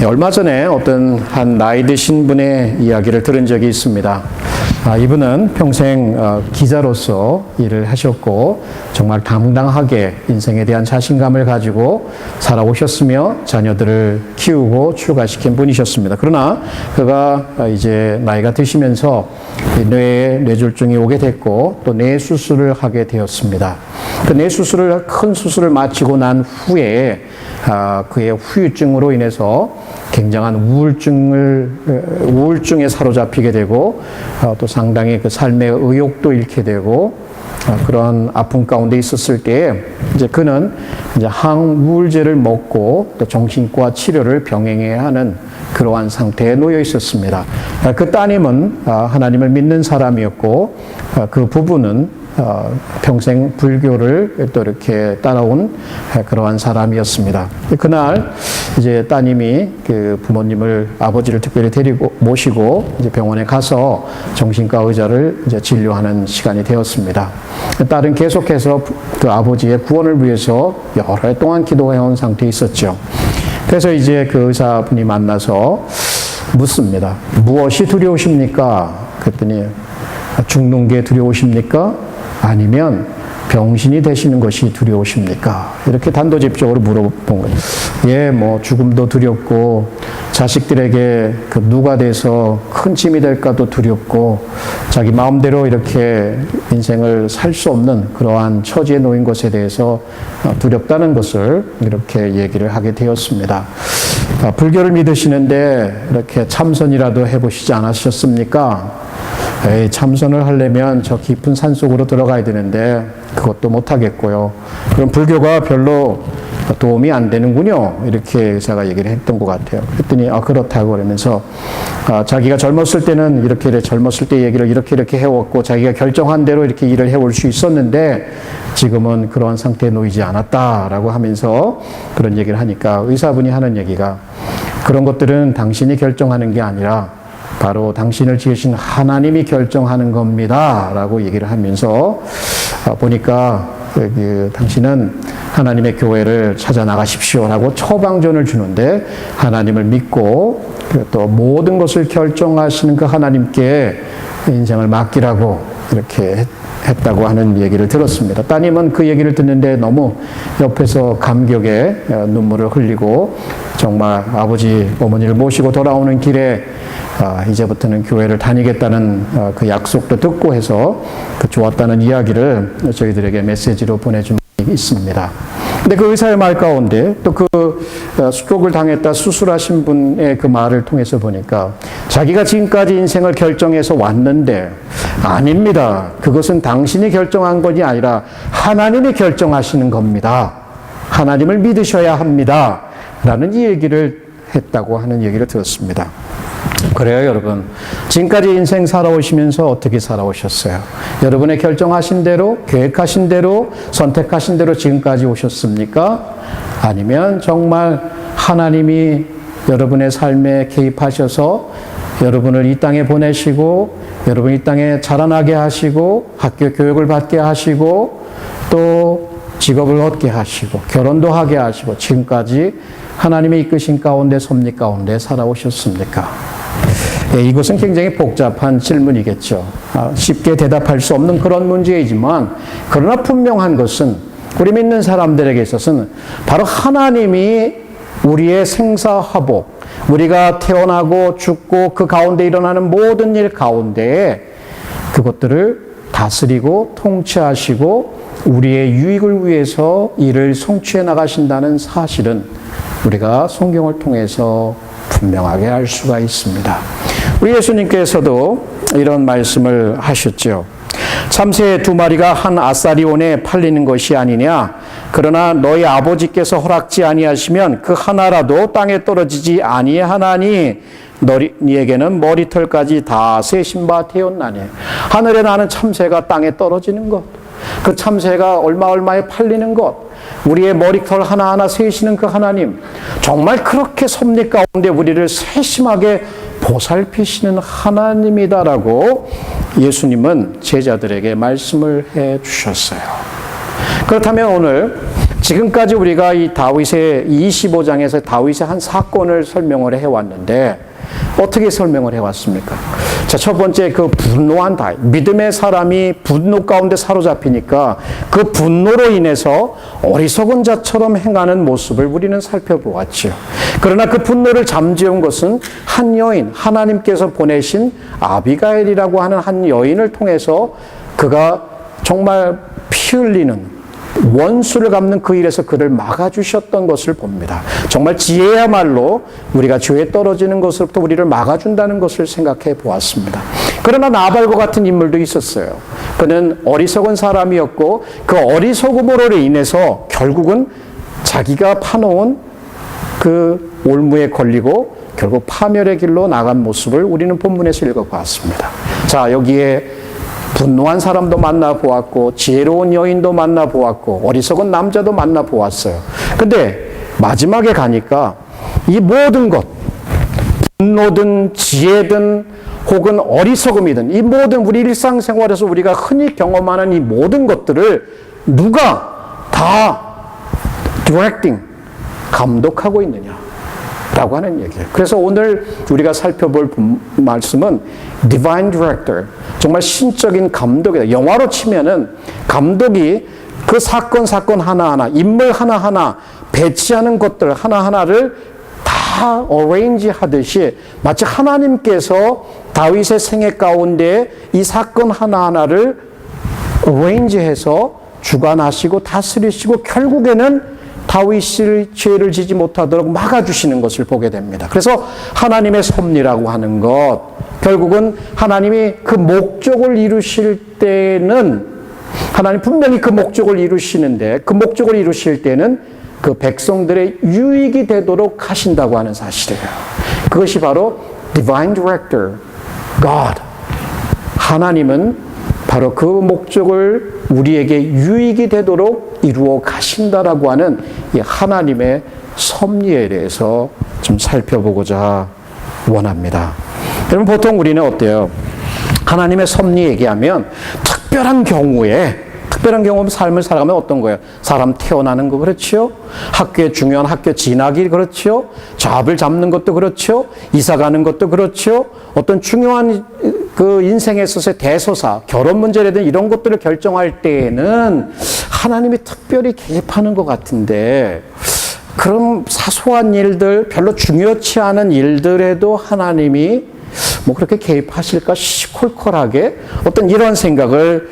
얼마 전에 어떤 한 나이 드신 분의 이야기를 들은 적이 있습니다. 이분은 평생 기자로서 일을 하셨고 정말 당당하게 인생에 대한 자신감을 가지고 살아오셨으며 자녀들을 키우고 출가시킨 분이셨습니다. 그러나 그가 이제 나이가 드시면서 뇌에 뇌졸중이 오게 됐고 또 뇌 수술을 하게 되었습니다. 그 뇌 수술을 큰 수술을 마치고 난 후에 그의 후유증으로 인해서 굉장한 우울증에 사로잡히게 되고 또 상당히 그 삶의 의욕도 잃게 되고 그런 아픔 가운데 있었을 때에 이제 그는 이제 항우울제를 먹고 또 정신과 치료를 병행해야 하는 그러한 상태에 놓여 있었습니다. 그 따님은 하나님을 믿는 사람이었고 그 부부는 평생 불교를 또 이렇게 따라온 그러한 사람이었습니다. 그날 이제 따님이 그 부모님을 아버지를 특별히 데리고 모시고 이제 병원에 가서 정신과 의사를 이제 진료하는 시간이 되었습니다. 딸은 계속해서 그 아버지의 구원을 위해서 여러 해 동안 기도해온 상태에 있었죠. 그래서 이제 그 의사분이 만나서 묻습니다. 무엇이 두려우십니까? 그랬더니 죽는 게 두려우십니까? 아니면 병신이 되시는 것이 두려우십니까? 이렇게 단도직입적으로 물어본 거예요. 예, 뭐 죽음도 두렵고 자식들에게 그 누가 돼서 큰 짐이 될까도 두렵고 자기 마음대로 이렇게 인생을 살 수 없는 그러한 처지에 놓인 것에 대해서 두렵다는 것을 이렇게 얘기를 하게 되었습니다. 불교를 믿으시는데 이렇게 참선이라도 해보시지 않으셨습니까? 참선을 하려면 저 깊은 산속으로 들어가야 되는데 그것도 못하겠고요. 그럼 불교가 별로 도움이 안 되는군요. 이렇게 의사가 얘기를 했던 것 같아요. 그랬더니 그렇다고 그러면서 자기가 젊었을 때는 이렇게 젊었을 때 얘기를 이렇게 해왔고 자기가 결정한 대로 이렇게 일을 해올 수 있었는데 지금은 그러한 상태에 놓이지 않았다라고 하면서 그런 얘기를 하니까 의사분이 하는 얘기가 그런 것들은 당신이 결정하는 게 아니라 바로 당신을 지으신 하나님이 결정하는 겁니다. 라고 얘기를 하면서 보니까 당신은 하나님의 교회를 찾아 나가십시오. 라고 처방전을 주는데 하나님을 믿고 또 모든 것을 결정하시는 그 하나님께 인생을 맡기라고 이렇게 했다고 하는 얘기를 들었습니다. 따님은 그 얘기를 듣는데 너무 옆에서 감격에 눈물을 흘리고 정말 아버지, 어머니를 모시고 돌아오는 길에 이제부터는 교회를 다니겠다는 그 약속도 듣고 해서 그 좋았다는 이야기를 저희들에게 메시지로 보내준 적이 있습니다. 근데 그 의사의 말 가운데 또 그 스트로크를 당했다 수술하신 분의 그 말을 통해서 보니까 자기가 지금까지 인생을 결정해서 왔는데 아닙니다. 그것은 당신이 결정한 것이 아니라 하나님이 결정하시는 겁니다. 하나님을 믿으셔야 합니다. 라는 이 얘기를 했다고 하는 얘기를 들었습니다. 그래요, 여러분. 지금까지 인생 살아오시면서 어떻게 살아오셨어요? 여러분의 결정하신 대로, 계획하신 대로, 선택하신 대로 지금까지 오셨습니까? 아니면 정말 하나님이 여러분의 삶에 개입하셔서 여러분을 이 땅에 보내시고, 여러분 이 땅에 자라나게 하시고, 학교 교육을 받게 하시고, 또 직업을 얻게 하시고, 결혼도 하게 하시고, 지금까지 하나님의 이끄신 가운데, 섭리 가운데 살아오셨습니까? 이것은 굉장히 복잡한 질문이겠죠. 쉽게 대답할 수 없는 그런 문제이지만 그러나 분명한 것은 우리 믿는 사람들에게 있어서는 바로 하나님이 우리의 생사화복, 우리가 태어나고 죽고 그 가운데 일어나는 모든 일 가운데에 그것들을 다스리고 통치하시고 우리의 유익을 위해서 일을 성취해 나가신다는 사실은 우리가 성경을 통해서 분명하게 알 수가 있습니다. 우리 예수님께서도 이런 말씀을 하셨죠. 참새 두 마리가 한 아사리온에 팔리는 것이 아니냐. 그러나 너희 아버지께서 허락지 아니하시면 그 하나라도 땅에 떨어지지 아니하나니 너희에게는 머리털까지 다 세신 바 되었나니. 하늘에 나는 참새가 땅에 떨어지는 것, 그 참새가 얼마에 팔리는 것, 우리의 머리털 하나하나 세시는 그 하나님, 정말 그렇게 섭리 가운데 우리를 세심하게 보살피시는 하나님이다라고 예수님은 제자들에게 말씀을 해 주셨어요. 그렇다면 오늘 지금까지 우리가 이 다윗의 25장에서 다윗의 한 사건을 설명을 해왔는데 어떻게 설명을 해왔습니까? 자, 첫 번째 그 분노한 다윗. 믿음의 사람이 분노 가운데 사로잡히니까 그 분노로 인해서 어리석은 자처럼 행하는 모습을 우리는 살펴보았죠. 그러나 그 분노를 잠재운 것은 한 여인, 하나님께서 보내신 아비가일이라고 하는 한 여인을 통해서 그가 정말 피 흘리는 원수를 갚는 그 일에서 그를 막아주셨던 것을 봅니다. 정말 지혜야말로 우리가 죄에 떨어지는 것으로부터 우리를 막아준다는 것을 생각해 보았습니다. 그러나 나발과 같은 인물도 있었어요. 그는 어리석은 사람이었고 그 어리석음으로 인해서 결국은 자기가 파놓은 그 올무에 걸리고 결국 파멸의 길로 나간 모습을 우리는 본문에서 읽어보았습니다. 자, 여기에 분노한 사람도 만나보았고 지혜로운 여인도 만나보았고 어리석은 남자도 만나보았어요. 근데 마지막에 가니까 이 모든 것, 분노든 지혜든 혹은 어리석음이든 이 모든 우리 일상생활에서 우리가 흔히 경험하는 이 모든 것들을 누가 다 directing, 감독하고 있느냐 라고 하는 얘기예요. 그래서 오늘 우리가 살펴볼 말씀은 Divine Director, 정말 신적인 감독이다. 영화로 치면은 감독이 그 사건 하나하나, 인물 하나하나 배치하는 것들 하나하나를 다 arrange 하듯이 마치 하나님께서 다윗의 생애 가운데 이 사건 하나하나를 arrange 해서 주관하시고 다스리시고 결국에는 다윗이 죄를 지지 못하도록 막아주시는 것을 보게 됩니다. 그래서 하나님의 섭리라고 하는 것, 결국은 하나님이 그 목적을 이루실 때는 하나님 분명히 그 목적을 이루시는데 그 목적을 이루실 때는 그 백성들의 유익이 되도록 하신다고 하는 사실이에요. 그것이 바로 Divine Director, God. 하나님은 바로 그 목적을 우리에게 유익이 되도록 이루어 가신다라고 하는 이 하나님의 섭리에 대해서 좀 살펴보고자 원합니다. 여러분 보통 우리는 어때요? 하나님의 섭리 얘기하면 특별한 경우면 삶을 살아가면 어떤 거예요? 사람 태어나는 거 그렇죠? 학교에 중요한 학교 진학이 그렇죠? 잡을 잡는 것도 그렇죠? 이사 가는 것도 그렇죠? 어떤 중요한 그 인생에 있어서의 대소사, 결혼 문제라든 이런 것들을 결정할 때에는 하나님이 특별히 개입하는 것 같은데 그럼 사소한 일들, 별로 중요치 않은 일들에도 하나님이 뭐 그렇게 개입하실까 시콜콜하게 어떤 이런 생각을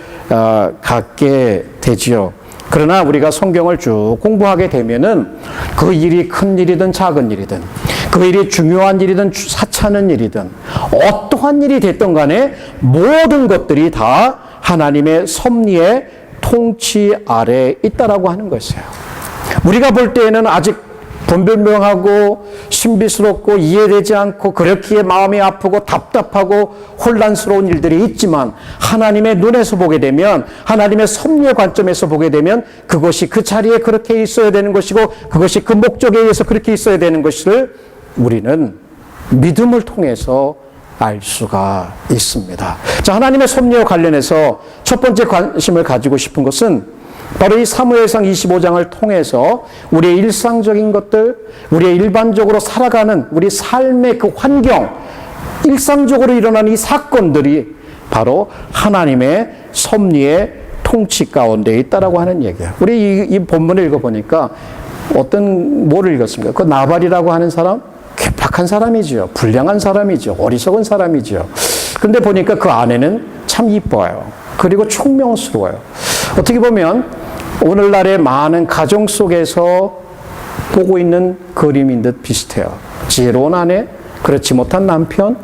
갖게 되지요. 그러나 우리가 성경을 쭉 공부하게 되면은 그 일이 큰 일이든 작은 일이든 그 일이 중요한 일이든 사차는 일이든 어떠한 일이 됐던 간에 모든 것들이 다 하나님의 섭리의 통치 아래에 있다라고 하는 것이에요. 우리가 볼 때에는 아직 분별명하고 신비스럽고 이해되지 않고 그렇기에 마음이 아프고 답답하고 혼란스러운 일들이 있지만 하나님의 눈에서 보게 되면 하나님의 섭리의 관점에서 보게 되면 그것이 그 자리에 그렇게 있어야 되는 것이고 그것이 그 목적에 의해서 그렇게 있어야 되는 것을 우리는 믿음을 통해서 알 수가 있습니다. 자, 하나님의 섭리와 관련해서 첫 번째 관심을 가지고 싶은 것은 바로 이 사무엘상 25장을 통해서 우리의 일상적인 것들, 우리의 일반적으로 살아가는 우리 삶의 그 환경, 일상적으로 일어나는 이 사건들이 바로 하나님의 섭리의 통치 가운데 있다라고 하는 얘기예요. 우리 이 본문을 읽어보니까 뭐를 읽었습니까? 그 나발이라고 하는 사람? 괴팍한 사람이죠. 불량한 사람이죠. 어리석은 사람이죠. 근데 보니까 그 아내는 참 이뻐요. 그리고 총명스러워요. 어떻게 보면 오늘날의 많은 가정 속에서 보고 있는 그림인 듯 비슷해요. 지혜로운 아내, 그렇지 못한 남편,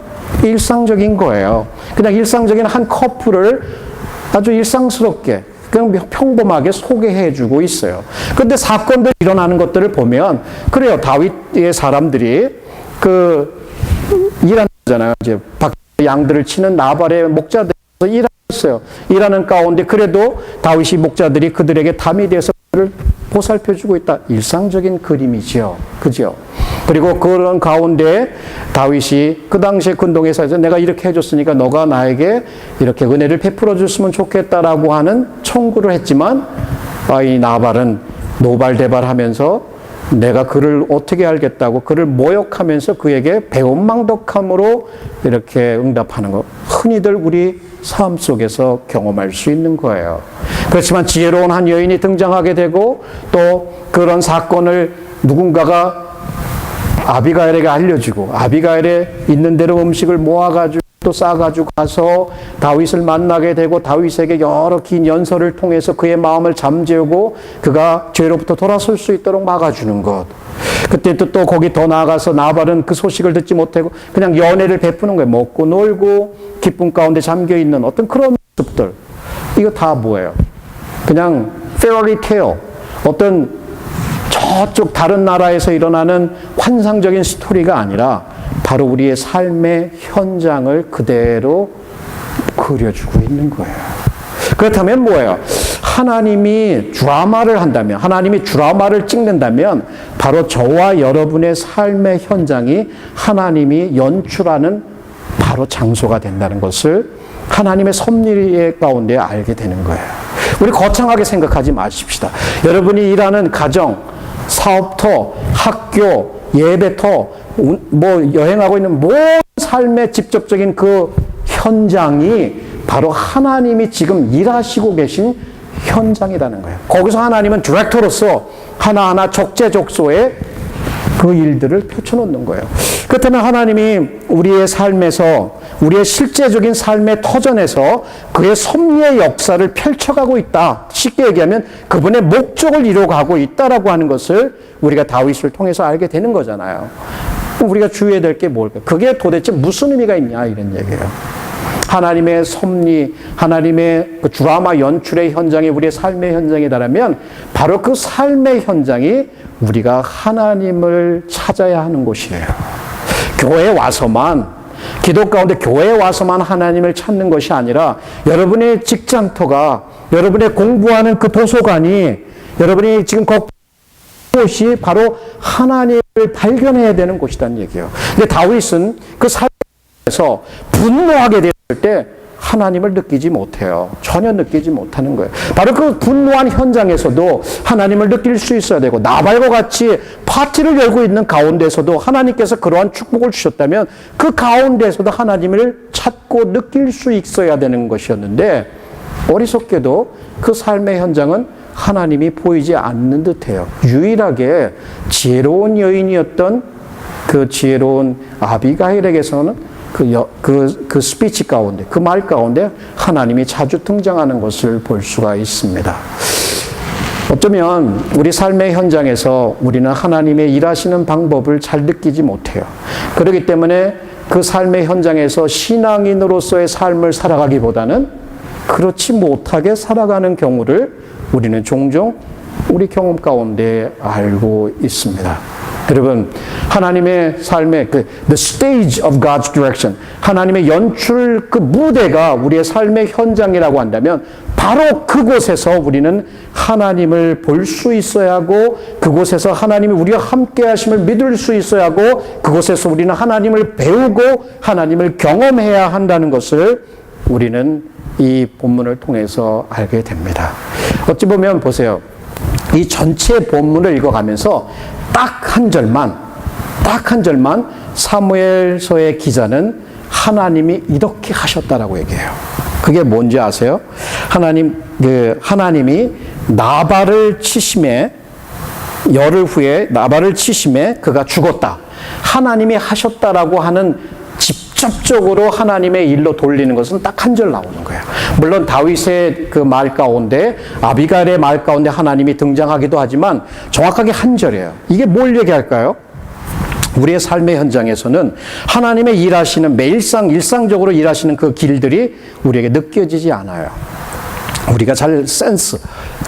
일상적인 거예요. 그냥 일상적인 한 커플을 아주 일상스럽게 그냥 평범하게 소개해주고 있어요. 그런데 사건들 일어나는 것들을 보면 그래요. 다윗의 사람들이 일하는 거잖아요. 이제 양들을 치는 나발의 목자들에서 일했어요. 일하는 가운데 그래도 다윗이 목자들이 그들에게 담이 되어서 그들을 보살펴주고 있다. 일상적인 그림이지요. 그죠? 그리고 그런 가운데 다윗이 그 당시에 근동에서 내가 이렇게 해줬으니까 너가 나에게 이렇게 은혜를 베풀어 줬으면 좋겠다라고 하는 청구를 했지만 이 나발은 노발대발하면서 내가 그를 어떻게 알겠다고 그를 모욕하면서 그에게 배은망덕함으로 이렇게 응답하는 것. 흔히들 우리 삶 속에서 경험할 수 있는 거예요. 그렇지만 지혜로운 한 여인이 등장하게 되고 또 그런 사건을 누군가가 아비가일에게 알려주고 아비가일에 있는 대로 음식을 모아가지고 또 싸가지고 가서 다윗을 만나게 되고 다윗에게 여러 긴 연설을 통해서 그의 마음을 잠재우고 그가 죄로부터 돌아설 수 있도록 막아주는 것. 그때 또 거기 더 나아가서 나발은 그 소식을 듣지 못하고 그냥 연애를 베푸는 거예요. 먹고 놀고 기쁨 가운데 잠겨있는 어떤 그런 모습들. 이거 다 뭐예요? 그냥 fairy tale, 어떤 저쪽 다른 나라에서 일어나는 환상적인 스토리가 아니라 바로 우리의 삶의 현장을 그대로 그려주고 있는 거예요. 그렇다면 뭐예요? 하나님이 드라마를 한다면, 하나님이 드라마를 찍는다면 바로 저와 여러분의 삶의 현장이 하나님이 연출하는 바로 장소가 된다는 것을 하나님의 섭리 가운데 알게 되는 거예요. 우리 거창하게 생각하지 마십시다. 여러분이 일하는 가정, 사업터, 학교, 예배터, 뭐 여행하고 있는 모든 삶의 직접적인 그 현장이 바로 하나님이 지금 일하시고 계신 현장이라는 거예요. 거기서 하나님은 디렉터로서 하나하나 적재적소에 그 일들을 펼쳐놓는 거예요. 그렇다면 하나님이 우리의 삶에서, 우리의 실제적인 삶의 터전에서 그의 섭리의 역사를 펼쳐가고 있다. 쉽게 얘기하면 그분의 목적을 이루어가고 있다라고 하는 것을 우리가 다윗을 통해서 알게 되는 거잖아요. 우리가 주의해야 될 게 뭘까요? 그게 도대체 무슨 의미가 있냐 이런 얘기예요. 하나님의 섭리, 하나님의 그 드라마 연출의 현장이 우리의 삶의 현장이다라면 바로 그 삶의 현장이 우리가 하나님을 찾아야 하는 곳이에요. 교회에 와서만, 기도 가운데 교회에 와서만 하나님을 찾는 것이 아니라 여러분의 직장터가, 여러분의 공부하는 그 도서관이, 여러분이 지금 곳이 바로 하나님을 발견해야 되는 곳이라는 얘기예요. 근데 다윗은 그 삶에서 분노하게 됐을 때 하나님을 느끼지 못해요. 전혀 느끼지 못하는 거예요. 바로 그 분노한 현장에서도 하나님을 느낄 수 있어야 되고, 나발과 같이 파티를 열고 있는 가운데서도 하나님께서 그러한 축복을 주셨다면 그 가운데서도 하나님을 찾고 느낄 수 있어야 되는 것이었는데, 어리석게도 그 삶의 현장은 하나님이 보이지 않는 듯해요. 유일하게 지혜로운 여인이었던 그 지혜로운 아비가일에게서는 그 스피치 가운데, 그 말 가운데 하나님이 자주 등장하는 것을 볼 수가 있습니다. 어쩌면 우리 삶의 현장에서 우리는 하나님의 일하시는 방법을 잘 느끼지 못해요. 그렇기 때문에 그 삶의 현장에서 신앙인으로서의 삶을 살아가기보다는 그렇지 못하게 살아가는 경우를 우리는 종종 우리 경험 가운데 알고 있습니다. 여러분, 하나님의 삶의 the stage of God's direction, 하나님의 연출 그 무대가 우리의 삶의 현장이라고 한다면 바로 그곳에서 우리는 하나님을 볼 수 있어야 하고, 그곳에서 하나님이 우리와 함께 하심을 믿을 수 있어야 하고, 그곳에서 우리는 하나님을 배우고 하나님을 경험해야 한다는 것을 우리는 이 본문을 통해서 알게 됩니다. 어찌 보면 보세요. 이 전체 본문을 읽어가면서 딱 한 절만 사무엘서의 기자는 하나님이 이렇게 하셨다라고 얘기해요. 그게 뭔지 아세요? 하나님이 나발을 치심에, 열흘 후에 나발을 치심에 그가 죽었다. 하나님이 하셨다라고 하는 직접적으로 하나님의 일로 돌리는 것은 딱 한 절 나오는 거예요. 물론 다윗의 그 말 가운데, 아비가일의 말 가운데 하나님이 등장하기도 하지만 정확하게 한 절이에요. 이게 뭘 얘기할까요? 우리의 삶의 현장에서는 하나님의 일하시는, 일상적으로 일하시는 그 길들이 우리에게 느껴지지 않아요. 우리가 잘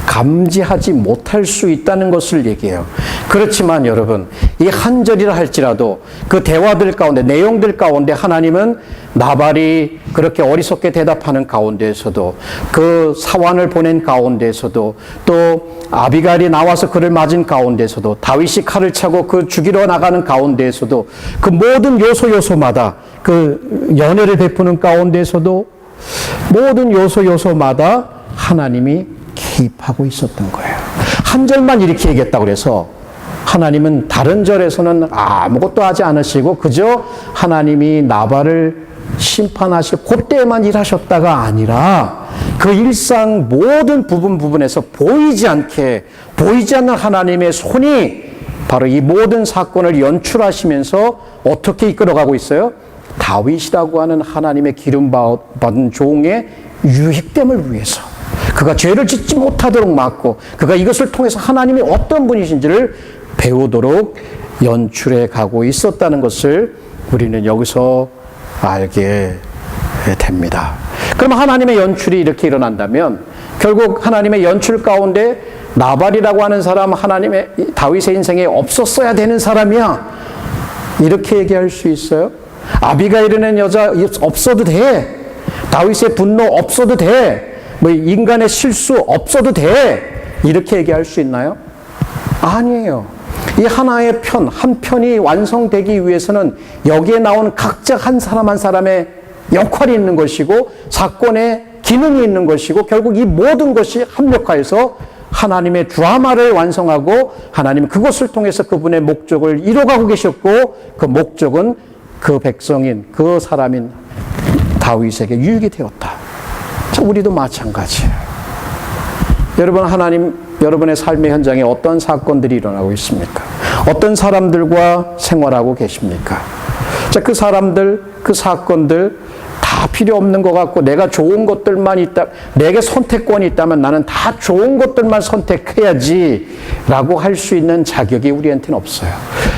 감지하지 못할 수 있다는 것을 얘기해요. 그렇지만 여러분, 이 한 절이라 할지라도 그 대화들 가운데, 내용들 가운데 하나님은 나발이 그렇게 어리석게 대답하는 가운데에서도, 그 사환을 보낸 가운데에서도, 또 아비가일이 나와서 그를 맞은 가운데에서도, 다윗이 칼을 차고 그 죽이러 나가는 가운데에서도, 그 모든 요소마다, 그 연애를 베푸는 가운데에서도 모든 요소마다 하나님이 개입하고 있었던 거예요. 한 절만 이렇게 얘기했다고 그래서 하나님은 다른 절에서는 아무것도 하지 않으시고 그저 하나님이 나발을 심판하실 그때만 일하셨다가 아니라 그 일상 모든 부분에서 보이지 않는 하나님의 손이 바로 이 모든 사건을 연출하시면서 어떻게 이끌어가고 있어요? 다윗이라고 하는 하나님의 기름 받은 종의 유익됨을 위해서 그가 죄를 짓지 못하도록 막고 그가 이것을 통해서 하나님이 어떤 분이신지를 배우도록 연출해 가고 있었다는 것을 우리는 여기서 알게 됩니다. 그럼 하나님의 연출이 이렇게 일어난다면 결국 하나님의 연출 가운데 나발이라고 하는 사람 하나님의 다윗의 인생에 없었어야 되는 사람이야 이렇게 얘기할 수 있어요? 아비가일이라는 여자 없어도 돼. 다윗의 분노 없어도 돼. 뭐 인간의 실수 없어도 돼. 이렇게 얘기할 수 있나요? 아니에요. 이 하나의 한 편이 완성되기 위해서는 여기에 나온 각자 한 사람 한 사람의 역할이 있는 것이고 사건의 기능이 있는 것이고 결국 이 모든 것이 합력하여서 하나님의 드라마를 완성하고 하나님은 그것을 통해서 그분의 목적을 이뤄가고 계셨고 그 목적은 그 백성인 그 사람인 다윗에게 유익이 되었다. 자, 우리도 마찬가지예요. 여러분 여러분의 삶의 현장에 어떤 사건들이 일어나고 있습니까? 어떤 사람들과 생활하고 계십니까? 자, 그 사람들, 그 사건들 다 필요 없는 것 같고 내가 좋은 것들만 있다, 내게 선택권이 있다면 나는 다 좋은 것들만 선택해야지 라고 할 수 있는 자격이 우리한테는 없어요.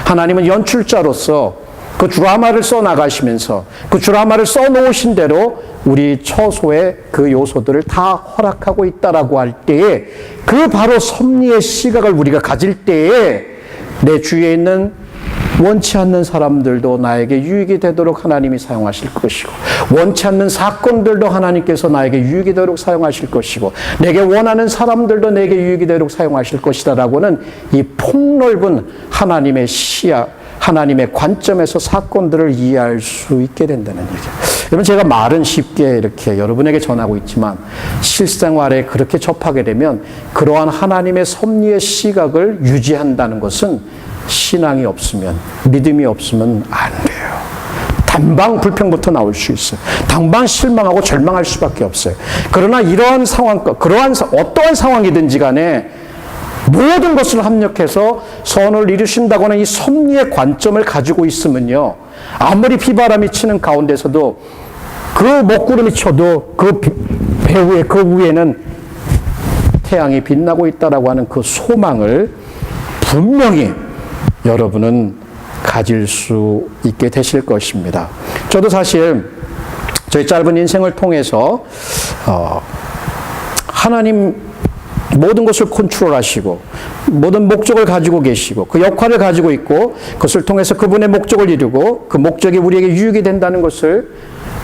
하나님은 연출자로서 그 드라마를 써나가시면서 그 드라마를 써놓으신 대로 우리 처소의 그 요소들을 다 허락하고 있다라고 할 때에 그 바로 섭리의 시각을 우리가 가질 때에 내 주위에 있는 원치 않는 사람들도 나에게 유익이 되도록 하나님이 사용하실 것이고 원치 않는 사건들도 하나님께서 나에게 유익이 되도록 사용하실 것이고 내게 원하는 사람들도 내게 유익이 되도록 사용하실 것이다 라고는 이 폭넓은 하나님의 시야 하나님의 관점에서 사건들을 이해할 수 있게 된다는 얘기예요. 여러분 제가 말은 쉽게 이렇게 여러분에게 전하고 있지만 실생활에 그렇게 접하게 되면 그러한 하나님의 섭리의 시각을 유지한다는 것은 신앙이 없으면 믿음이 없으면 안 돼요. 단방 불평부터 나올 수 있어요. 당방 실망하고 절망할 수밖에 없어요. 그러나 이러한 상황, 어떠한 상황이든지 간에 모든 것을 합력해서 선을 이루신다고는 이 섭리의 관점을 가지고 있으면요. 아무리 비바람이 치는 가운데서도 그 먹구름이 쳐도 그 배후에 그 위에는 태양이 빛나고 있다라고 하는 그 소망을 분명히 여러분은 가질 수 있게 되실 것입니다. 저도 사실 저희 짧은 인생을 통해서 하나님 모든 것을 컨트롤하시고 모든 목적을 가지고 계시고 그 역할을 가지고 있고 그것을 통해서 그분의 목적을 이루고 그 목적이 우리에게 유익이 된다는 것을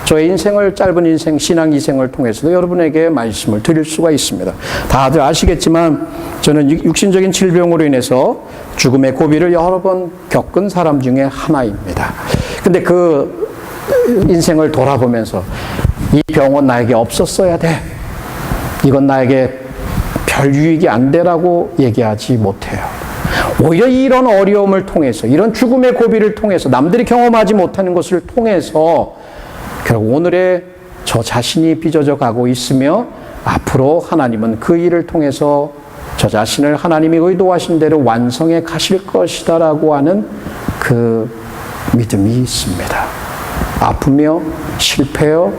저의 인생을 짧은 인생 신앙 인생을 통해서도 여러분에게 말씀을 드릴 수가 있습니다. 다들 아시겠지만 저는 육신적인 질병으로 인해서 죽음의 고비를 여러 번 겪은 사람 중에 하나입니다. 근데 그 인생을 돌아보면서 이 병은 나에게 없었어야 돼. 이건 나에게 별 유익이 안 되라고 얘기하지 못해요. 오히려 이런 어려움을 통해서 이런 죽음의 고비를 통해서 남들이 경험하지 못하는 것을 통해서 결국 오늘의 저 자신이 빚어져 가고 있으며 앞으로 하나님은 그 일을 통해서 저 자신을 하나님이 의도하신 대로 완성해 가실 것이다라고 하는 그 믿음이 있습니다. 아프며 실패요,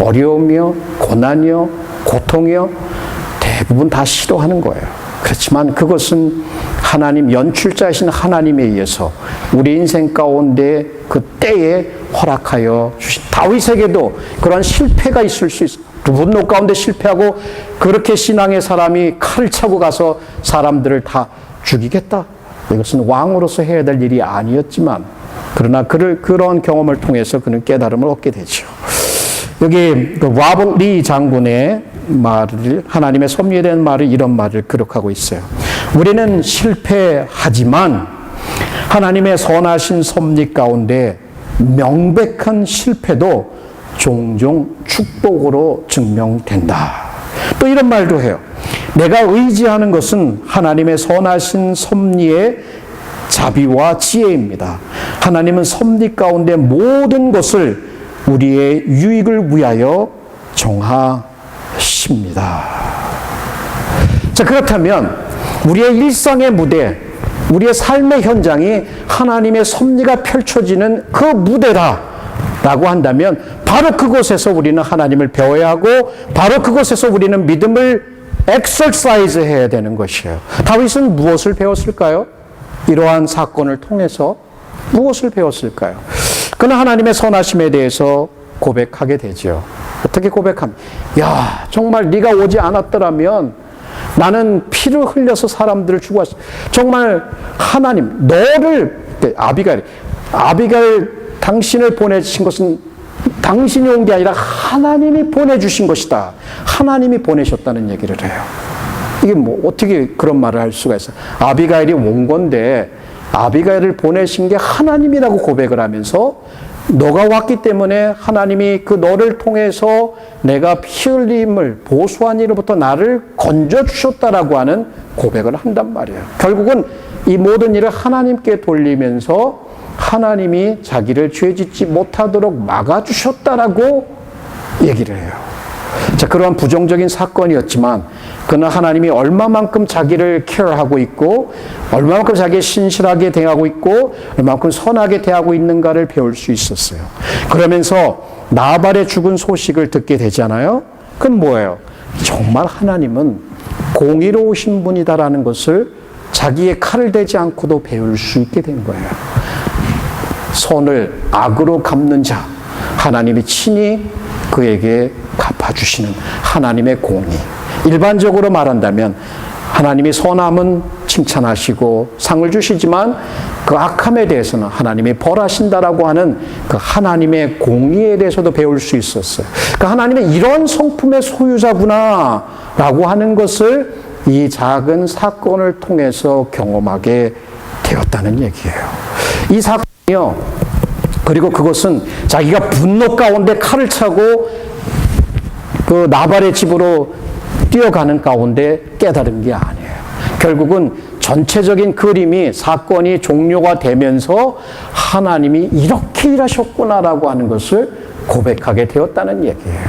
어려우며 고난이요, 고통이요 대부분 다 싫어하는 거예요. 그렇지만 그것은 하나님 연출자이신 하나님에 의해서 우리 인생 가운데 그 때에 허락하여 주신 다윗에게도 그러한 실패가 있을 수 있어요. 분노 가운데 실패하고 그렇게 신앙의 사람이 칼을 차고 가서 사람들을 다 죽이겠다. 이것은 왕으로서 해야 될 일이 아니었지만 그러나 그런 경험을 통해서 그는 깨달음을 얻게 되죠. 여기 그 로버트 리 장군의 말을 하나님의 섭리에 대한 말을 이런 말을 기록하고 있어요. 우리는 실패하지만 하나님의 선하신 섭리 가운데 명백한 실패도 종종 축복으로 증명된다. 또 이런 말도 해요. 내가 의지하는 것은 하나님의 선하신 섭리의 자비와 지혜입니다. 하나님은 섭리 가운데 모든 것을 우리의 유익을 위하여 정하십니다. 자, 그렇다면 우리의 일상의 무대, 우리의 삶의 현장이 하나님의 섭리가 펼쳐지는 그 무대다라고 한다면 바로 그곳에서 우리는 하나님을 배워야 하고 바로 그곳에서 우리는 믿음을 엑서사이즈 해야 되는 것이에요. 다윗은 무엇을 배웠을까요? 이러한 사건을 통해서 무엇을 배웠을까요? 그는 하나님의 선하심에 대해서 고백하게 되죠. 어떻게 고백합니까? 야, 정말 네가 오지 않았더라면 나는 피를 흘려서 사람들을 죽었어. 정말 하나님, 너를, 아비가일, 당신을 보내주신 것은 당신이 온 게 아니라 하나님이 보내주신 것이다. 하나님이 보내셨다는 얘기를 해요. 이게 뭐 어떻게 그런 말을 할 수가 있어요? 아비가일이 온 건데 아비가일을 보내신 게 하나님이라고 고백을 하면서 너가 왔기 때문에 하나님이 그 너를 통해서 내가 피 흘림을 보수한 일로부터 나를 건져주셨다라고 하는 고백을 한단 말이에요. 결국은 이 모든 일을 하나님께 돌리면서 하나님이 자기를 죄짓지 못하도록 막아주셨다라고 얘기를 해요. 자, 그러한 부정적인 사건이었지만 그는 하나님이 얼마만큼 자기를 케어하고 있고 얼마만큼 자기에 신실하게 대하고 있고 얼마만큼 선하게 대하고 있는가를 배울 수 있었어요. 그러면서 나발의 죽은 소식을 듣게 되잖아요. 그건 뭐예요? 정말 하나님은 공의로우신 분이다라는 것을 자기의 칼을 대지 않고도 배울 수 있게 된 거예요. 선을 악으로 갚는 자, 하나님이 친히 그에게 갚아주시는 하나님의 공의. 일반적으로 말한다면 하나님이 선함은 칭찬하시고 상을 주시지만 그 악함에 대해서는 하나님이 벌하신다라고 하는 그 하나님의 공의에 대해서도 배울 수 있었어요. 그 하나님의 이런 성품의 소유자구나라고 하는 것을 이 작은 사건을 통해서 경험하게 되었다는 얘기예요. 이 사건이요. 그리고 그것은 자기가 분노 가운데 칼을 차고 그 나발의 집으로 뛰어가는 가운데 깨달은 게 아니에요. 결국은 전체적인 그림이 사건이 종료가 되면서 하나님이 이렇게 일하셨구나라고 하는 것을 고백하게 되었다는 얘기예요.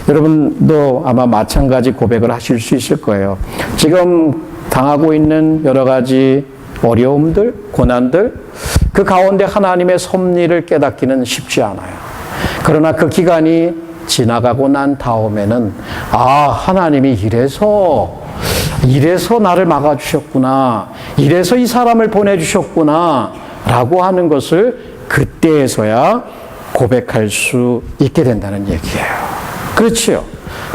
여러분도 아마 마찬가지 고백을 하실 수 있을 거예요. 지금 당하고 있는 여러 가지 어려움들, 고난들, 그 가운데 하나님의 섭리를 깨닫기는 쉽지 않아요. 그러나 그 기간이 지나가고 난 다음에는 하나님이 이래서 나를 막아주셨구나, 이래서 이 사람을 보내주셨구나 라고 하는 것을 그때에서야 고백할 수 있게 된다는 얘기예요. 그렇지요.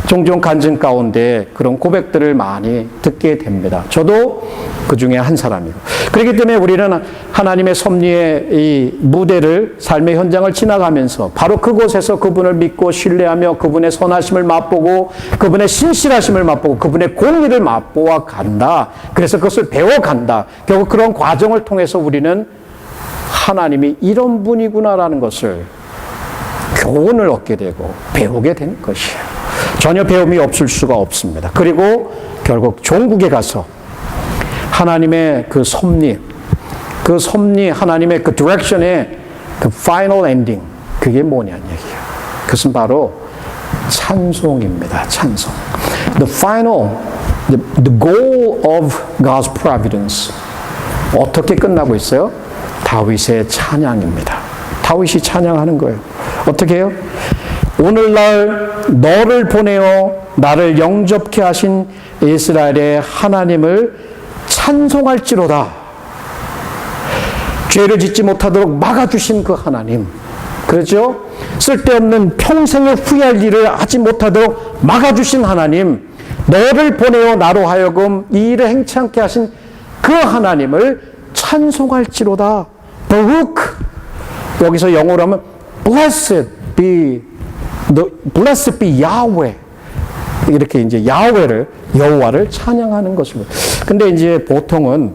종종 간증 가운데 그런 고백들을 많이 듣게 됩니다. 저도 그 중에 한 사람이고. 그렇기 때문에 우리는 하나님의 섭리의 이 무대를, 삶의 현장을 지나가면서 바로 그곳에서 그분을 믿고 신뢰하며 그분의 선하심을 맛보고 그분의 신실하심을 맛보고 그분의 공의를 맛보아 간다. 그래서 그것을 배워간다. 결국 그런 과정을 통해서 우리는 하나님이 이런 분이구나라는 것을 교훈을 얻게 되고 배우게 되는 것이에요. 전혀 배움이 없을 수가 없습니다. 그리고 결국 종국에 가서 하나님의 그 섭리, 하나님의 그 디렉션의 그 파이널 엔딩, 그게 뭐냐는 얘기예요. 그것은 바로 찬송입니다. 찬송. The goal of God's providence. 어떻게 끝나고 있어요? 다윗의 찬양입니다. 다윗이 찬양하는 거예요. 어떻게 해요? 오늘날 너를 보내어 나를 영접케 하신 이스라엘의 하나님을 찬송할지로다. 죄를 짓지 못하도록 막아주신 그 하나님. 그렇죠? 쓸데없는 평생에 후회할 일을 하지 못하도록 막아주신 하나님. 너를 보내어 나로 하여금 이 일을 행찮게 하신 그 하나님을 찬송할지로다. 바루크. 여기서 영어로 하면 blessed be Yahweh. 이렇게 이제 여호와를 찬양하는 것입니다. 근데 이제 보통은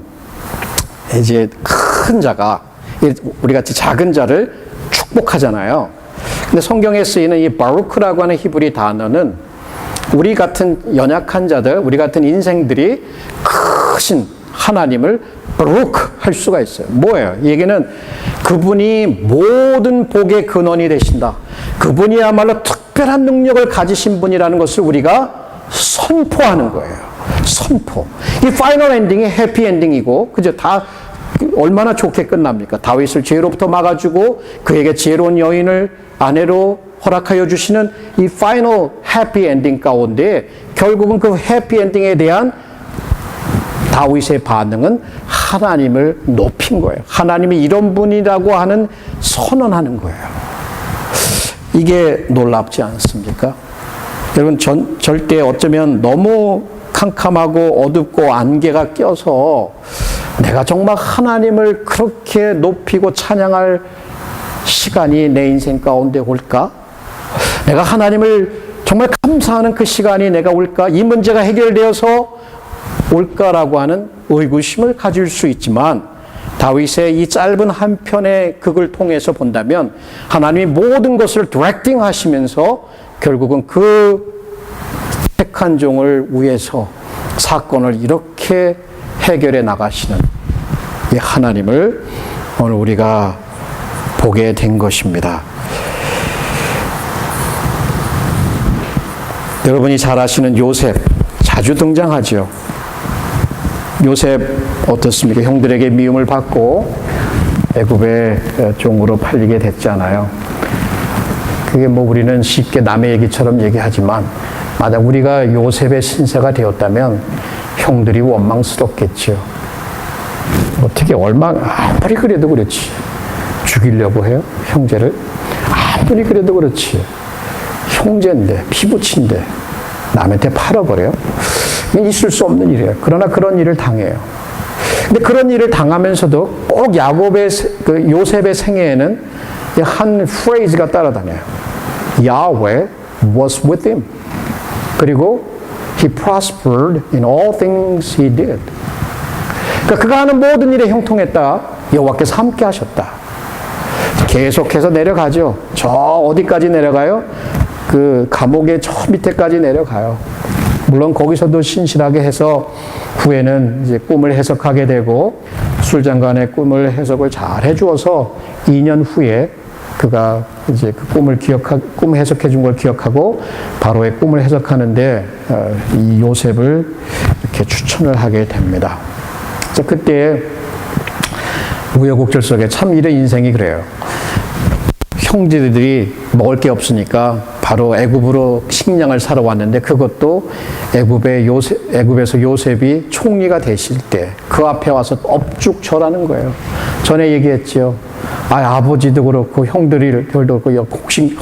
이제 큰 자가 우리 같이 작은 자를 축복하잖아요. 근데 성경에 쓰이는 이 바루크라고 하는 히브리 단어는 우리 같은 연약한 자들, 우리 같은 인생들이 크신 하나님을 바룩 할 수가 있어요. 뭐예요? 이 얘기는 그분이 모든 복의 근원이 되신다. 그분이야말로 특별한 능력을 가지신 분이라는 것을 우리가 선포하는 거예요. 선포. 이 파이널 엔딩이 해피 엔딩이고, 그죠? 다 얼마나 좋게 끝납니까? 다윗을 죄로부터 막아주고 그에게 지혜로운 여인을 아내로 허락하여 주시는 이 파이널 해피 엔딩 가운데 결국은 그 해피 엔딩에 대한 다윗의 반응은 하나님을 높인 거예요. 하나님이 이런 분이라고 하는 선언하는 거예요. 이게 놀랍지 않습니까? 여러분 절대 어쩌면 너무 캄캄하고 어둡고 안개가 껴서 내가 정말 하나님을 그렇게 높이고 찬양할 시간이 내 인생 가운데 올까? 내가 하나님을 정말 감사하는 그 시간이 내가 올까? 이 문제가 해결되어서 올까라고 하는 의구심을 가질 수 있지만 다윗의 이 짧은 한 편의 극을 통해서 본다면 하나님이 모든 것을 디렉팅 하시면서 결국은 그 택한 종을 위해서 사건을 이렇게 해결해 나가시는 이 하나님을 오늘 우리가 보게 된 것입니다. 여러분이 잘 아시는 요셉 자주 등장하죠. 요셉 어떻습니까? 형들에게 미움을 받고 애굽의 종으로 팔리게 됐잖아요. 그게 뭐 우리는 쉽게 남의 얘기처럼 얘기하지만 만약 우리가 요셉의 신세가 되었다면 형들이 원망스럽겠죠. 어떻게 아무리 그래도 그렇지. 죽이려고 해요? 형제를? 아무리 그래도 그렇지. 형제인데, 피부친데 남한테 팔아버려요? 있을 수 없는 일이에요. 그러나 그런 일을 당해요. 근데 그런 일을 당하면서도 꼭 요셉의 생애에는 한 프레이즈가 따라다녀요. Yahweh was with him. 그리고 he prospered in all things he did. 그러니까 그가 하는 모든 일에 형통했다. 여호와께서 함께 하셨다. 계속해서 내려가죠. 저 어디까지 내려가요? 그 감옥의 저 밑에까지 내려가요. 물론 거기서도 신실하게 해서 후에는 이제 꿈을 해석하게 되고 술장관의 꿈을 해석을 잘 해주어서 2년 후에 그가 이제 그 꿈 해석해 준 걸 기억하고 바로의 꿈을 해석하는데 이 요셉을 이렇게 추천을 하게 됩니다. 그래서 그때 우여곡절 속에 참 이런 인생이 그래요. 형제들이 먹을 게 없으니까 바로 애굽으로 식량을 사러 왔는데 그것도 애굽에서 요셉이 총리가 되실 때 그 앞에 와서 업죽 절하는 거예요. 전에 얘기했죠. 아버지도 그렇고 형들도 그렇고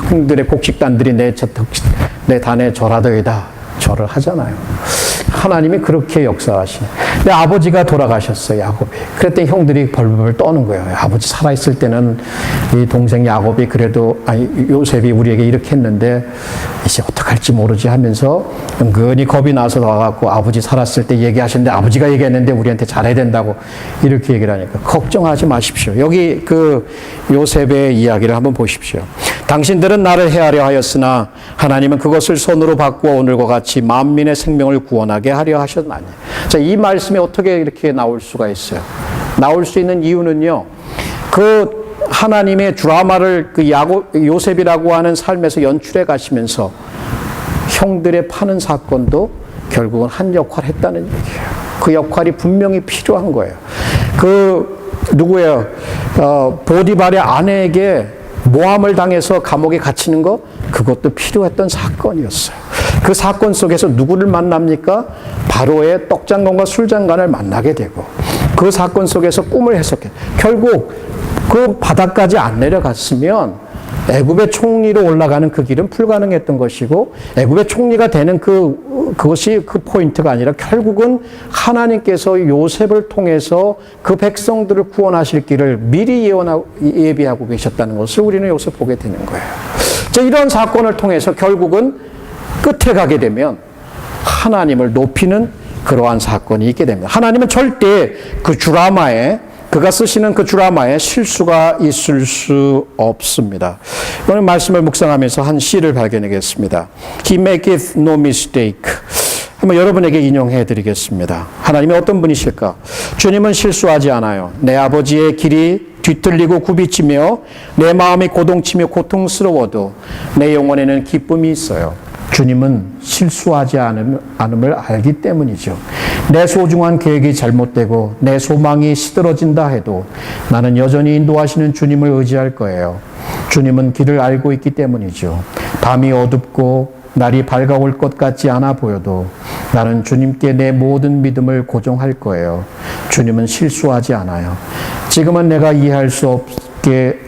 형들의 곡식단들이 내 단에 절하더이다. 절을 하잖아요. 하나님이 그렇게 역사하시네. 근데 아버지가 돌아가셨어요, 야곱이. 그랬더니 형들이 벌벌 떠는 거예요. 아버지 살아있을 때는 이 동생 야곱이 그래도, 요셉이 우리에게 이렇게 했는데, 이제 어떡할지 모르지 하면서 은근히 겁이 나서 나와갖고 아버지 살았을 때 얘기하셨는데 아버지가 얘기했는데 우리한테 잘해야 된다고 이렇게 얘기를 하니까 걱정하지 마십시오. 여기 그 요셉의 이야기를 한번 보십시오. 당신들은 나를 헤아려 하였으나 하나님은 그것을 손으로 바꾸어 오늘과 같이 만민의 생명을 구원하게 하려 하셨나니. 자, 이 말씀이 어떻게 이렇게 나올 수가 있어요? 나올 수 있는 이유는요. 그 하나님의 드라마를 요셉이라고 하는 삶에서 연출해 가시면서 형들의 파는 사건도 결국은 한 역할을 했다는 얘기예요. 그 역할이 분명히 필요한 거예요. 누구예요? 보디발의 아내에게 모함을 당해서 감옥에 갇히는 거, 그것도 필요했던 사건이었어요. 그 사건 속에서 누구를 만납니까? 바로의 떡장관과 술장관을 만나게 되고, 그 사건 속에서 꿈을 해석해. 결국 그 바닥까지 안 내려갔으면 애굽의 총리로 올라가는 그 길은 불가능했던 것이고, 애굽의 총리가 되는 그것이 그 포인트가 아니라 결국은 하나님께서 요셉을 통해서 그 백성들을 구원하실 길을 미리 예비하고 계셨다는 것을 우리는 여기서 보게 되는 거예요. 자, 이런 사건을 통해서 결국은 끝에 가게 되면 하나님을 높이는 그러한 사건이 있게 됩니다. 하나님은 절대 그 드라마에 그가 쓰시는 그 드라마에 실수가 있을 수 없습니다. 오늘 말씀을 묵상하면서 한 시를 발견하겠습니다. He maketh no mistake. 한번 여러분에게 인용해 드리겠습니다. 하나님이 어떤 분이실까? 주님은 실수하지 않아요. 내 아버지의 길이 뒤틀리고 굽이치며 내 마음이 고동치며 고통스러워도 내 영혼에는 기쁨이 있어요. 주님은 실수하지 않음을 알기 때문이죠. 내 소중한 계획이 잘못되고 내 소망이 시들어진다 해도 나는 여전히 인도하시는 주님을 의지할 거예요. 주님은 길을 알고 있기 때문이죠. 밤이 어둡고 날이 밝아올 것 같지 않아 보여도 나는 주님께 내 모든 믿음을 고정할 거예요. 주님은 실수하지 않아요. 지금은 내가 이해할 수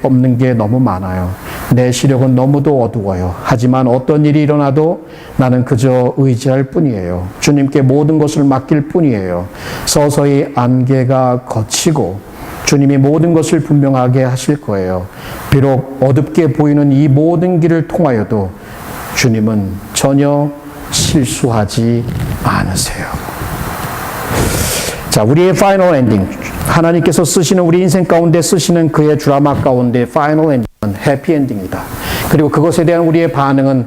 없는 게 너무 많아요. 내 시력은 너무도 어두워요. 하지만 어떤 일이 일어나도 나는 그저 의지할 뿐이에요. 주님께 모든 것을 맡길 뿐이에요. 서서히 안개가 걷히고 주님이 모든 것을 분명하게 하실 거예요. 비록 어둡게 보이는 이 모든 길을 통하여도 주님은 전혀 실수하지 않으세요. 자, 우리의 파이널 엔딩. 하나님께서 쓰시는 우리 인생 가운데 쓰시는 그의 드라마 가운데 파이널 엔딩은 해피 엔딩이다. 그리고 그것에 대한 우리의 반응은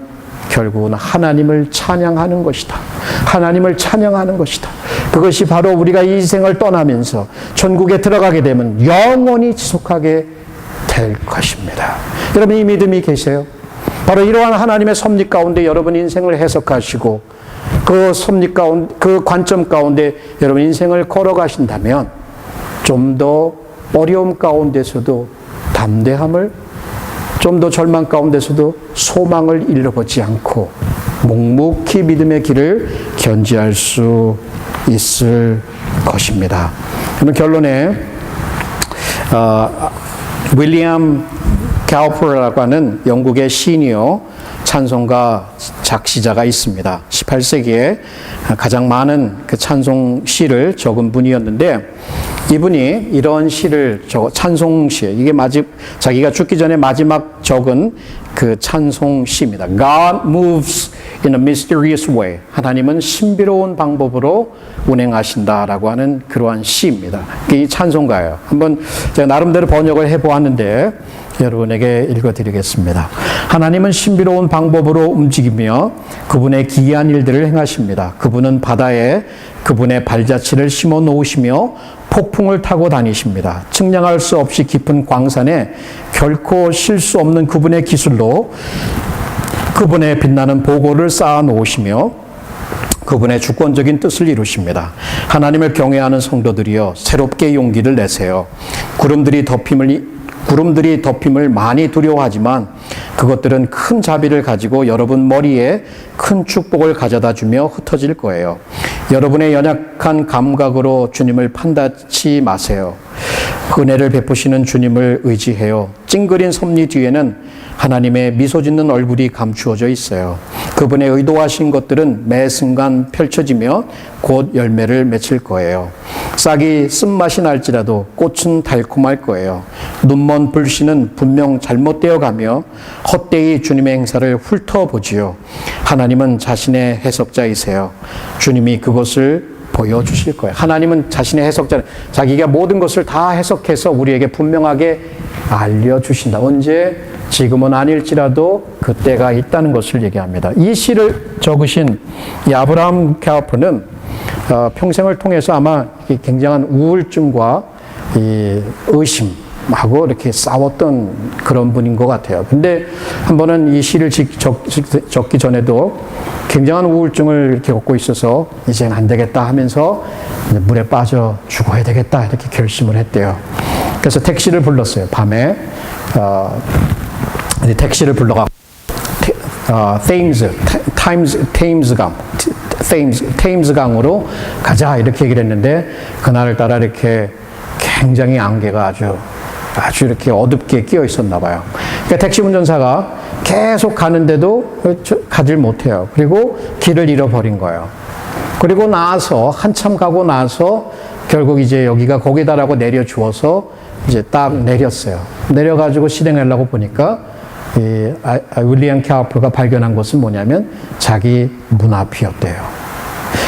결국은 하나님을 찬양하는 것이다. 하나님을 찬양하는 것이다. 그것이 바로 우리가 이 생을 떠나면서 천국에 들어가게 되면 영원히 지속하게 될 것입니다. 여러분 이 믿음이 계세요? 바로 이러한 하나님의 섭리 가운데 여러분 인생을 해석하시고 그 섭리 가운데, 그 관점 가운데 여러분 인생을 걸어가신다면 좀 더 어려움 가운데서도 담대함을, 좀 더 절망 가운데서도 소망을 잃어버리지 않고 묵묵히 믿음의 길을 견지할 수 있을 것입니다. 그럼 결론에 윌리엄 캘퍼라고 하는 영국의 시니어 찬송가 작시자가 있습니다. 18세기에 가장 많은 그 찬송 시를 적은 분이었는데 이분이 이런 시를 찬송시, 이게 자기가 죽기 전에 마지막 적은 그 찬송시입니다. God moves in a mysterious way. 하나님은 신비로운 방법으로 운행하신다라고 하는 그러한 시입니다. 이 찬송가예요. 한번 제가 나름대로 번역을 해보았는데 여러분에게 읽어드리겠습니다. 하나님은 신비로운 방법으로 움직이며 그분의 기이한 일들을 행하십니다. 그분은 바다에 그분의 발자취를 심어 놓으시며 폭풍을 타고 다니십니다. 측량할 수 없이 깊은 광산에 결코 쉴 수 없는 그분의 기술로 그분의 빛나는 보고를 쌓아 놓으시며 그분의 주권적인 뜻을 이루십니다. 하나님을 경외하는 성도들이여 새롭게 용기를 내세요. 구름들이 덮임을 많이 두려워하지만 그것들은 큰 자비를 가지고 여러분 머리에 큰 축복을 가져다 주며 흩어질 거예요. 여러분의 연약한 감각으로 주님을 판단치 마세요. 은혜를 베푸시는 주님을 의지해요. 찡그린 섭리 뒤에는 하나님의 미소 짓는 얼굴이 감추어져 있어요. 그분의 의도하신 것들은 매 순간 펼쳐지며 곧 열매를 맺힐 거예요. 싹이 쓴맛이 날지라도 꽃은 달콤할 거예요. 눈먼 불씨는 분명 잘못되어 가며 헛되이 주님의 행사를 훑어보지요. 하나님은 자신의 해석자이세요. 주님이 그것을 보여주실 거예요. 하나님은 자신의 해석자, 자기가 모든 것을 다 해석해서 우리에게 분명하게 알려주신다. 언제? 지금은 아닐지라도 그때가 있다는 것을 얘기합니다. 이 시를 적으신 이 아브라함 캘퍼는 평생을 통해서 아마 굉장한 우울증과 이 의심하고 이렇게 싸웠던 그런 분인 것 같아요. 근데 한 번은 이 시를 적기 전에도 굉장한 우울증을 이렇게 겪고 있어서 이제는 안 되겠다 하면서 물에 빠져 죽어야 되겠다 이렇게 결심을 했대요. 그래서 택시를 불렀어요. 밤에 택시를 불러가 테임스 강으로 가자 이렇게 얘기를 했는데 그날따라 이렇게 굉장히 안개가 아주 이렇게 어둡게 끼어 있었나 봐요. 그러니까 택시 운전사가 계속 가는데도 가질 못해요. 그리고 길을 잃어버린 거예요. 그리고 나서 한참 가고 나서 결국 이제 여기가 거기다라고 내려주어서 이제 딱 내렸어요. 내려가지고 실행하려고 보니까 윌리엄 캘퍼가 발견한 것은 뭐냐면 자기 문 앞이었대요.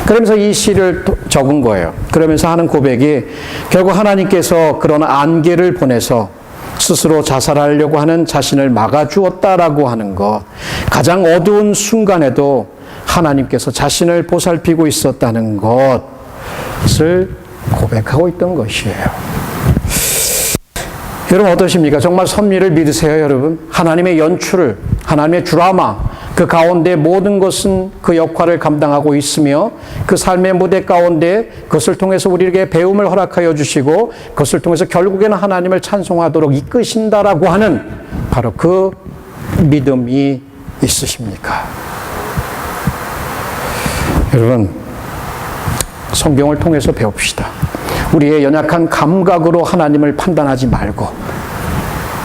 그러면서 이 시를 적은 거예요. 그러면서 하는 고백이 결국 하나님께서 그런 안개를 보내서 스스로 자살하려고 하는 자신을 막아주었다라고 하는 것, 가장 어두운 순간에도 하나님께서 자신을 보살피고 있었다는 것을 고백하고 있던 것이에요. 여러분 어떠십니까? 정말 섭리를 믿으세요, 여러분? 하나님의 연출을, 하나님의 드라마, 그 가운데 모든 것은 그 역할을 감당하고 있으며 그 삶의 무대 가운데 그것을 통해서 우리에게 배움을 허락하여 주시고 그것을 통해서 결국에는 하나님을 찬송하도록 이끄신다라고 하는 바로 그 믿음이 있으십니까? 여러분, 성경을 통해서 배웁시다. 우리의 연약한 감각으로 하나님을 판단하지 말고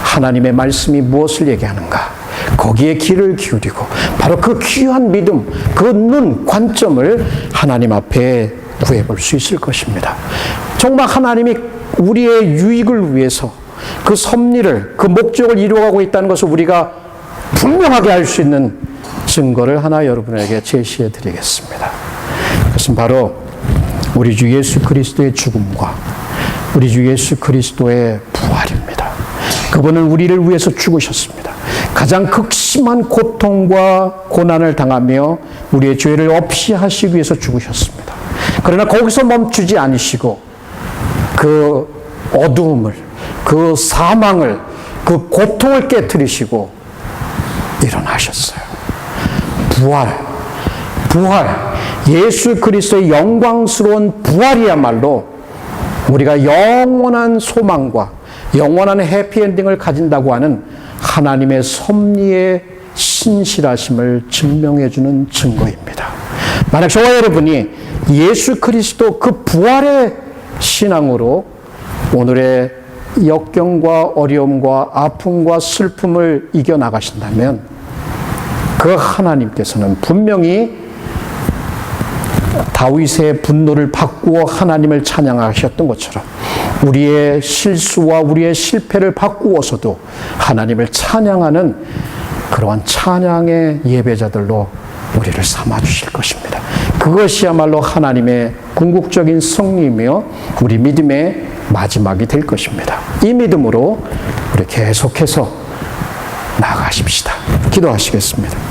하나님의 말씀이 무엇을 얘기하는가, 거기에 귀를 기울이고 바로 그 귀한 믿음, 그 눈, 관점을 하나님 앞에 구해볼 수 있을 것입니다. 정말 하나님이 우리의 유익을 위해서 그 섭리를, 그 목적을 이루어가고 있다는 것을 우리가 분명하게 알 수 있는 증거를 하나 여러분에게 제시해 드리겠습니다. 그것은 바로 우리 주 예수 그리스도의 죽음과 우리 주 예수 그리스도의 부활입니다. 그분은 우리를 위해서 죽으셨습니다. 가장 극심한 고통과 고난을 당하며 우리의 죄를 없이 하시기 위해서 죽으셨습니다. 그러나 거기서 멈추지 않으시고 그 어두움을, 그 사망을, 그 고통을 깨트리시고 일어나셨어요. 부활, 예수 그리스도의 영광스러운 부활이야말로 우리가 영원한 소망과 영원한 해피엔딩을 가진다고 하는 하나님의 섭리의 신실하심을 증명해주는 증거입니다. 만약 저와 여러분이 예수 그리스도 그 부활의 신앙으로 오늘의 역경과 어려움과 아픔과 슬픔을 이겨나가신다면 그 하나님께서는 분명히 다윗의 분노를 바꾸어 하나님을 찬양하셨던 것처럼 우리의 실수와 우리의 실패를 바꾸어서도 하나님을 찬양하는 그러한 찬양의 예배자들로 우리를 삼아 주실 것입니다. 그것이야말로 하나님의 궁극적인 승리이며 우리 믿음의 마지막이 될 것입니다. 이 믿음으로 우리 계속해서 나아가십시다. 기도하시겠습니다.